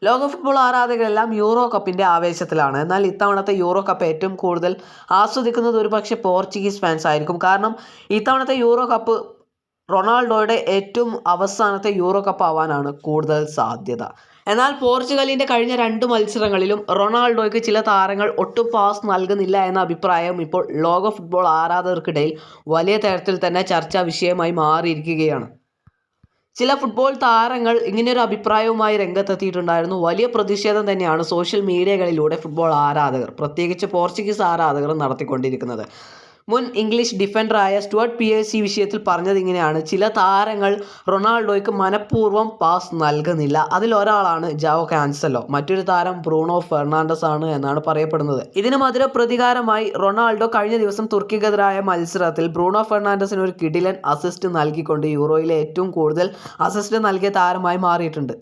ലോക football ആരാധകരെല്ലാം euro കപ്പിൻ്റെ ആവേശത്തിലാണ്. എന്നാൽ ഇത്തവണത്തെ യൂറോ കപ്പ് ഏറ്റവും കൂടുതൽ ആസ്വദിക്കുന്നത് ഒരുപക്ഷെ പോർച്ചുഗീസ് ഫാൻസ് ആയിരിക്കും. കാരണം ഇത്തവണത്തെ യൂറോ കപ്പ് റൊണാൾഡോയുടെ ഏറ്റവും അവസാനത്തെ യൂറോ കപ്പ് ആവാനാണ് കൂടുതൽ സാധ്യത. എന്നാൽ പോർച്ചുഗലിൻ്റെ കഴിഞ്ഞ 2 മത്സരങ്ങളിലും റൊണാൾഡോയ്ക്ക് ചില താരങ്ങൾ ഒട്ടും പാസ് നൽകുന്നില്ല എന്ന അഭിപ്രായം ഇപ്പോൾ ലോക ഫുട്ബോൾ ആരാധകർക്കിടയിൽ വലിയ തരത്തിൽ തന്നെ ചർച്ചാ വിഷയമായി മാറിയിരിക്കുകയാണ്. ചില ഫുട്ബോൾ താരങ്ങൾ ഇങ്ങനെയൊരു അഭിപ്രായവുമായി രംഗത്തെത്തിയിട്ടുണ്ടായിരുന്നു. വലിയ പ്രതിഷേധം തന്നെയാണ് സോഷ്യൽ മീഡിയകളിലൂടെ ഫുട്ബോൾ ആരാധകർ, പ്രത്യേകിച്ച് പോർച്ചുഗീസ് ആരാധകർ നടത്തിക്കൊണ്ടിരിക്കുന്നത്. മുൻ ഇംഗ്ലീഷ് ഡിഫൻഡറായ സ്റ്റുവർട്ട് പിയേഴ്സ് ഈ വിഷയത്തിൽ പറഞ്ഞത് ഇങ്ങനെയാണ്: ചില താരങ്ങൾ റൊണാൾഡോയ്ക്ക് മനഃപൂർവ്വം പാസ് നൽകുന്നില്ല. അതിലൊരാളാണ് ജാവോ കാൻസെലോ. മറ്റൊരു താരം ബ്രൂണോ ഫെർണാണ്ടസ് ആണ് എന്നാണ് പറയപ്പെടുന്നത്. ഇതിന് മധുര പ്രതികാരമായി റൊണാൾഡോ കഴിഞ്ഞ ദിവസം തുർക്കിക്കെതിരായ മത്സരത്തിൽ ബ്രൂണോ ഫെർണാണ്ടസിന് ഒരു കിടിലൻ അസിസ്റ്റ് നൽകിക്കൊണ്ട് യൂറോയിലെ ഏറ്റവും കൂടുതൽ അസിസ്റ്റ് നൽകിയ താരമായി മാറിയിട്ടുണ്ട്.